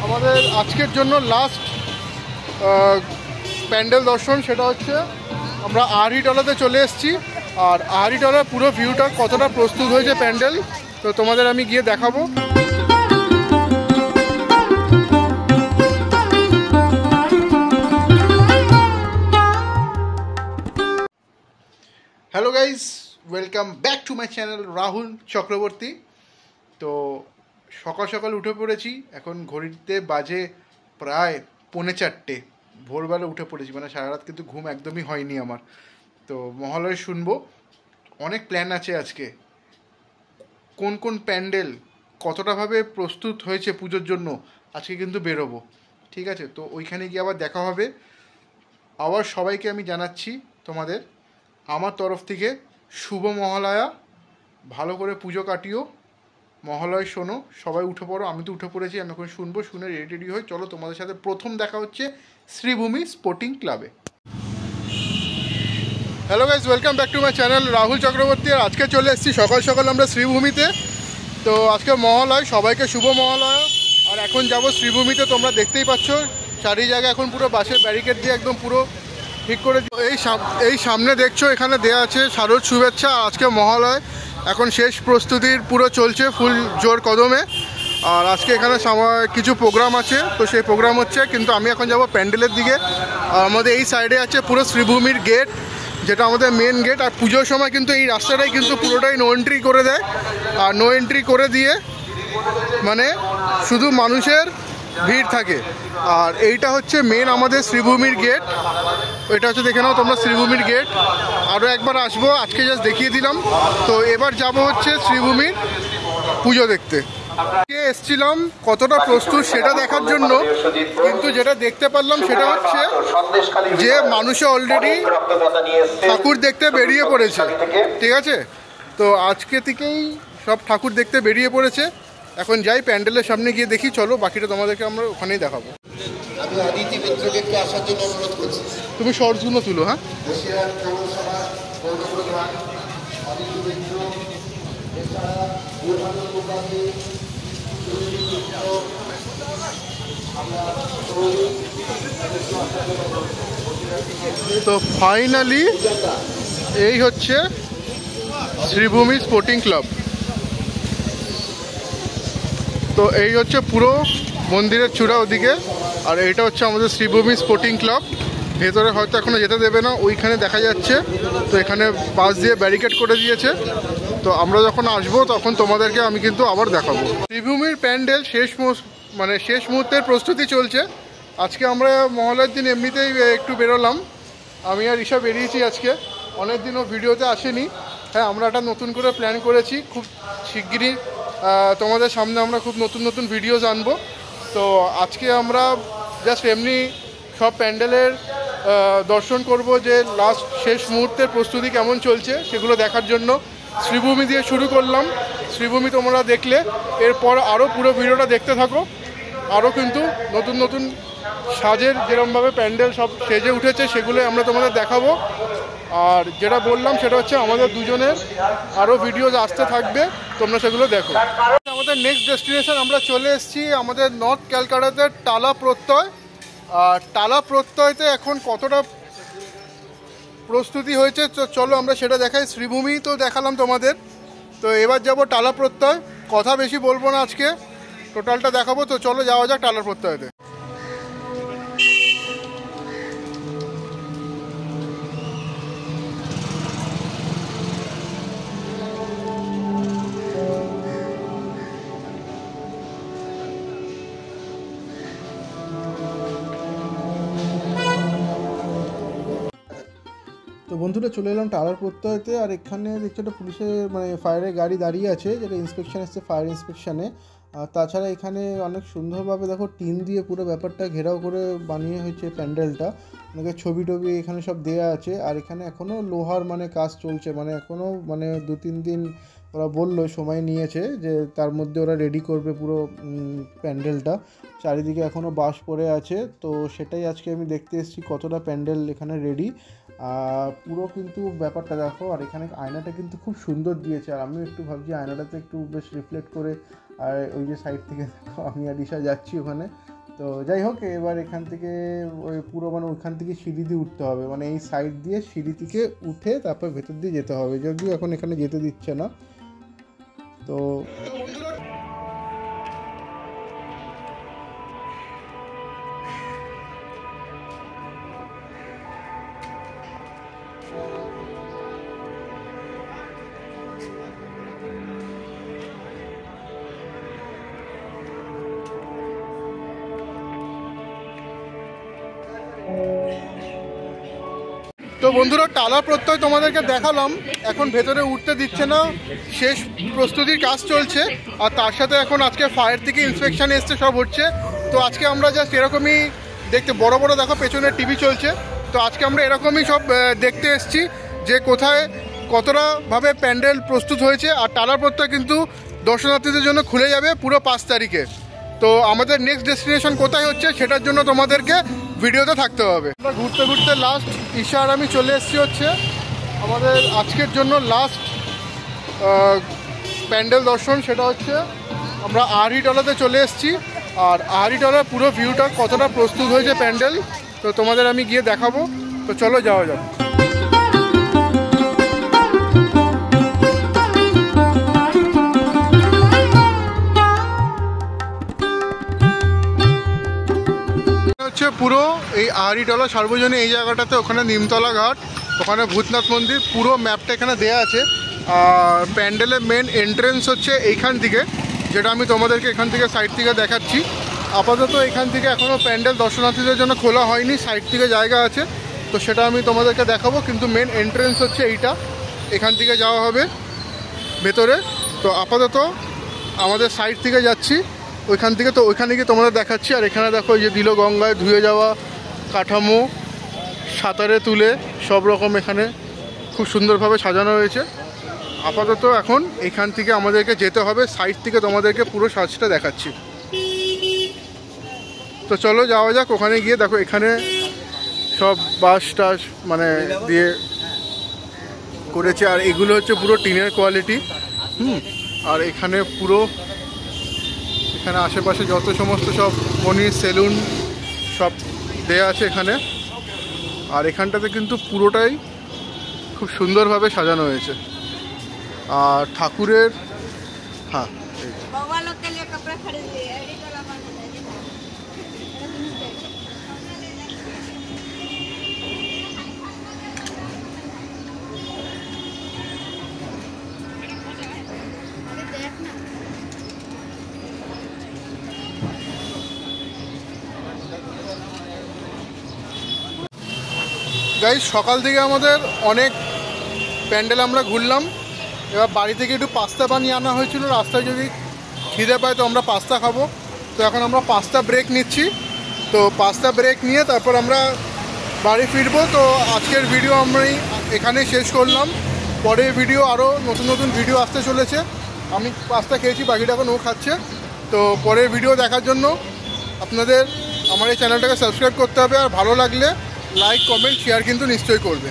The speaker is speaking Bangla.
আমাদের আজকের জন্য লাস্ট প্যান্ডেল দর্শন, সেটা হচ্ছে আমরা আহারিটলাতে চলে এসেছি। আর আহারিটলার পুরো ভিউটা কতটা প্রস্তুত হয়েছে প্যান্ডেল, তো তোমাদের আমি গিয়ে দেখাবো। Hello guys, welcome back to my channel Rahul Chakraborty. তো সকাল সকাল উঠে পড়েছি, এখন ঘড়িতে বাজে প্রায় 3:45। ভোরবেলা উঠে পড়েছি, মানে সারা রাত কিন্তু ঘুম একদমই হয়নি আমার। তো মহালয় শুনবো, অনেক প্ল্যান আছে আজকে। কোন কোন প্যান্ডেল কতটাভাবে প্রস্তুত হয়েছে পুজোর জন্য আজকে কিন্তু বেরোবো, ঠিক আছে? তো ওইখানে গিয়ে আবার দেখা হবে। আবার সবাইকে আমি জানাচ্ছি তোমাদের আমার তরফ থেকে শুভ মহালয়া। ভালো করে পুজো কাটিও, মহালয় শোনো, সবাই উঠে পড়ো। আমি তো উঠে পড়েছি, আমি এখন শুনবো, শুনে রেডি হই। চলো, তোমাদের সাথে প্রথম দেখা হচ্ছে শ্রীভূমি স্পোর্টিং ক্লাবে। Hello guys, welcome back to my channel Rahul Chakraborty. আর আজকে চলে এসেছি সকাল সকাল আমরা শ্রীভূমিতে। তো আজকে মহালয়, সবাইকে শুভ মহালয়া। আর এখন যাব শ্রীভূমিতে, তোমরা দেখতেই পাচ্ছ চারি জায়গায় এখন পুরো বাসের ব্যারিকেড দিয়ে একদম পুরো ঠিক করে এই সামনে দেখছো, এখানে দেয়া আছে শারদ শুভেচ্ছা। আর আজকে মহালয়, এখন শেষ প্রস্তুতির পুরো চলছে ফুল জোর কদমে। আর আজকে এখানে কিছু প্রোগ্রাম আছে, তো সেই প্রোগ্রাম হচ্ছে। কিন্তু আমি এখন যাব প্যান্ডেলের দিকে। আর আমাদের এই সাইডে আছে পুরো শ্রীভূমির গেট, যেটা আমাদের মেন গেট। আর পুজোর সময় কিন্তু এই রাস্তাটাই কিন্তু পুরোটাই নো এন্ট্রি করে দেয়। আর নো এন্ট্রি করে দিয়ে মানে শুধু মানুষের ভিড় থাকে। আর এইটা হচ্ছে মেন আমাদের শ্রীভূমির গেট। এটা হচ্ছে, দেখে নাও তোমরা, শ্রীভূমির গেট। আরও একবার আসবো, আজকে জাস্ট দেখিয়ে দিলাম। তো এবার যাব হচ্ছে শ্রীভূমির পুজো দেখতে। এসছিলাম কতটা প্রস্তুত সেটা দেখার জন্য, কিন্তু যেটা দেখতে পারলাম সেটা হচ্ছে যে মানুষে অলরেডি ঠাকুর দেখতে বেরিয়ে পড়েছে, ঠিক আছে? তো আজকে থেকেই সব ঠাকুর দেখতে বেরিয়ে পড়েছে। এখন যাই প্যান্ডেলের সামনে গিয়ে দেখি। চলো, বাকিটা তোমাদেরকে আমরা ওখানেই দেখাবো। আমি অদিতি মিত্রকে আসার জন্য অনুরোধ করছি। তুমি শর্টসগুলো তুলো। হ্যাঁ, তো ফাইনালি এই হচ্ছে শ্রীভূমি স্পোর্টিং ক্লাব। তো এই হচ্ছে পুরো মন্দিরের চূড়া ওদিকে। আর এইটা হচ্ছে আমাদের শ্রীভূমি স্পোর্টিং ক্লাব। ভেতরে হয়তো এখনো যেতে দেবে না, ওইখানে দেখা যাচ্ছে। তো এখানে পাশ দিয়ে ব্যারিকেড করে দিয়েছে। তো আমরা যখন আসবো তখন তোমাদেরকে আমি কিন্তু আবার দেখাবো। শ্রীভূমির প্যান্ডেল শেষ মুহূর্তের প্রস্তুতি চলছে। আজকে আমরা মহালয়ার দিন এমনিতেই একটু বেরোলাম, আমি আর ঈশা বেরিয়েছি আজকে। অনেক দিনও ভিডিওতে আসেনি। হ্যাঁ, আমরা একটা নতুন করে প্ল্যান করেছি, খুব শিগগিরই তোমাদের সামনে আমরা খুব নতুন নতুন ভিডিওস আনবো। তো আজকে আমরা জাস্ট এমনি সব প্যান্ডেলের দর্শন করব, যে লাস্ট শেষ মুহূর্তের প্রস্তুতি কেমন চলছে সেগুলো দেখার জন্য শ্রীভূমি দিয়ে শুরু করলাম। শ্রীভূমি তোমরা দেখলে, এরপর আরও পুরো ভিডিওটা দেখতে থাকো। আরও কিন্তু নতুন নতুন সাজের যেরকমভাবে প্যান্ডেল সব সেজে উঠেছে সেগুলো আমরা তোমাদের দেখাবো। আর যেটা বললাম সেটা হচ্ছে আমাদের দুজনের আরও ভিডিওজ আসতে থাকবে, তোমরা সেগুলো দেখো। আমাদের নেক্সট ডেস্টিনেশন আমরা চলে এসেছি আমাদের নর্থ ক্যালকাটাতে টালা প্রত্যয়। আর টালা প্রত্যয়তে এখন কতটা প্রস্তুতি হয়েছে চলো আমরা সেটা দেখাই। শ্রীভূমি তো দেখালাম তোমাদের, তো এবার যাব টালা প্রত্যয়। কথা বেশি বলবো না, আজকে টোটালটা দেখাবো। তো চলো যাওয়া যাক টালা প্রত্যয়তে। তো বন্ধুরা, চলে এলাম টালার প্রত্যয়তে। আর এখানে দেখছো একটা পুলিশের ফায়ারের গাড়ি দাঁড়িয়ে আছে, যেটা ইন্সপেকশন এসছে, ফায়ার ইন্সপেকশানে। আর তাছাড়া এখানে অনেক সুন্দরভাবে দেখো টিন দিয়ে পুরো ব্যাপারটা ঘেরাও করে বানিয়ে হয়েছে প্যান্ডেলটা। অনেকে ছবি টবি এখানে সব দেয়া আছে। আর এখানে এখনও লোহার কাজ চলছে, এখনও 2-3 দিন ওরা বললো সময় নিয়েছে, যে তার মধ্যে ওরা রেডি করবে পুরো প্যান্ডেলটা। চারিদিকে এখনও বাঁশ পড়ে আছে। তো সেটাই আজকে আমি দেখতে এসেছি কতটা প্যান্ডেল এখানে রেডি। পুরো কিন্তু ব্যাপারটা দেখো। আর এখানে আয়নাটা কিন্তু খুব সুন্দর দিয়েছে। আর আমিও একটু ভাবছি আয়নাটাতে একটু বেশ রিফ্লেক্ট করে আর ওই যে সাইড থেকে আমি আর ঈশা যাচ্ছি ওখানে। তো যাই হোক, এবার এখান থেকে ওই পুরো মানে ওইখান থেকে সিঁড়ি দিয়ে উঠতে হবে, মানে এই সাইড দিয়ে সিঁড়ি থেকে উঠে তারপর ভেতর দিয়ে যেতে হবে, যদিও এখন এখানে যেতে দিচ্ছে না। তো বন্ধুরা, টালা প্রত্যয় তোমাদেরকে দেখালাম, এখন ভেতরে উঠতে দিচ্ছে না, শেষ প্রস্তুতির কাজ চলছে। আর তার সাথে এখন আজকে ফায়ার থেকে ইন্সপেকশন এসছে, সব হচ্ছে। তো আজকে আমরা জাস্ট এরকমই দেখতে, বড় বড় দেখো পেছনে টিভি চলছে, তো আজকে আমরা এরকমই সব দেখতে এসছি যে কোথায় কতটাভাবে প্যান্ডেল প্রস্তুত হয়েছে। আর টালা প্রত্যয় কিন্তু দর্শনার্থীদের জন্য খুলে যাবে পুরো 5 তারিখে। তো আমাদের নেক্সট ডেস্টিনেশন কোথায় হচ্ছে সেটার জন্য তোমাদেরকে ভিডিওতে থাকতে হবে। আমরা ঘুরতে ঘুরতে লাস্ট ঈশা আর আমি চলে এসেছি হচ্ছে আমাদের আজকের জন্য লাস্ট প্যান্ডেল দর্শন, সেটা হচ্ছে আমরা আহারিটলাতে চলে এসেছি। আর আহারিটলার পুরো ভিউটা কতটা প্রস্তুত হয়েছে প্যান্ডেল, তো তোমাদের আমি গিয়ে দেখাবো। তো চলো যাওয়া যাক। পুরো এই আহারিটলা সার্বজনীন এই জায়গাটাতে, ওখানে নিমতলা ঘাট, ওখানে ভূতনাথ মন্দির, পুরো ম্যাপটা এখানে দেয়া আছে। আর প্যান্ডেলের মেন এন্ট্রেন্স হচ্ছে এইখান থেকে, যেটা আমি তোমাদেরকে এখান থেকে সাইড থেকে দেখাচ্ছি। আপাতত এখান থেকে এখনও প্যান্ডেল দর্শনার্থীদের জন্য খোলা হয়নি, সাইড থেকে জায়গা আছে, তো সেটা আমি তোমাদেরকে দেখাবো। কিন্তু মেন এন্ট্রেন্স হচ্ছে এইটা, এখান থেকে যাওয়া হবে ভেতরে। তো আপাতত আমাদের সাইড থেকে যাচ্ছি ওইখান থেকে, তো ওইখানে গিয়ে তোমাদের দেখাচ্ছি। আর এখানে দেখো এই যে দিল গঙ্গায় ধুয়ে যাওয়া কাঠামো, সাঁতারে তুলে সব রকম এখানে খুব সুন্দরভাবে সাজানো হয়েছে। আপাতত এখন এখান থেকে আমাদেরকে যেতে হবে, সাইড থেকে তোমাদেরকে পুরো সাজটা দেখাচ্ছি। তো চলো যাওয়া যাক। ওখানে গিয়ে দেখো এখানে সব বাঁশ টাস মানে দিয়ে করেছে, আর এগুলো হচ্ছে পুরো টিনের কোয়ালিটি। আর এখানে পুরো এখানে আশেপাশে যত সমস্ত সব মনির সেলুন সব দেয়া আছে এখানে। আর এখানটাতে কিন্তু পুরোটাই খুব সুন্দরভাবে সাজানো হয়েছে। আর ঠাকুরের গাইস, সকাল থেকে আমাদের অনেক প্যান্ডেল আমরা ঘুরলাম। এবার বাড়ি থেকে একটু পাস্তা বানিয়ে আনা হয়েছিল, রাস্তায় যদি খিদে পায় তো আমরা পাস্তা খাবো। তো এখন আমরা পাস্তা ব্রেক নিচ্ছি, তো পাস্তা ব্রেক নিয়ে তারপর আমরা বাড়ি ফিরবো। তো আজকের ভিডিও আমরা এখানেই শেষ করলাম। পরের ভিডিও আরও নতুন নতুন ভিডিও আসতে চলেছে। আমি পাস্তা খেয়েছি, বাকিটা এখন ও খাচ্ছে। তো পরের ভিডিও দেখার জন্য আপনাদের আমার এই চ্যানেলটাকে সাবস্ক্রাইব করতে হবে। আর ভালো লাগলে লাইক, কমেন্ট, শেয়ার কিন্তু নিশ্চয়ই করবে।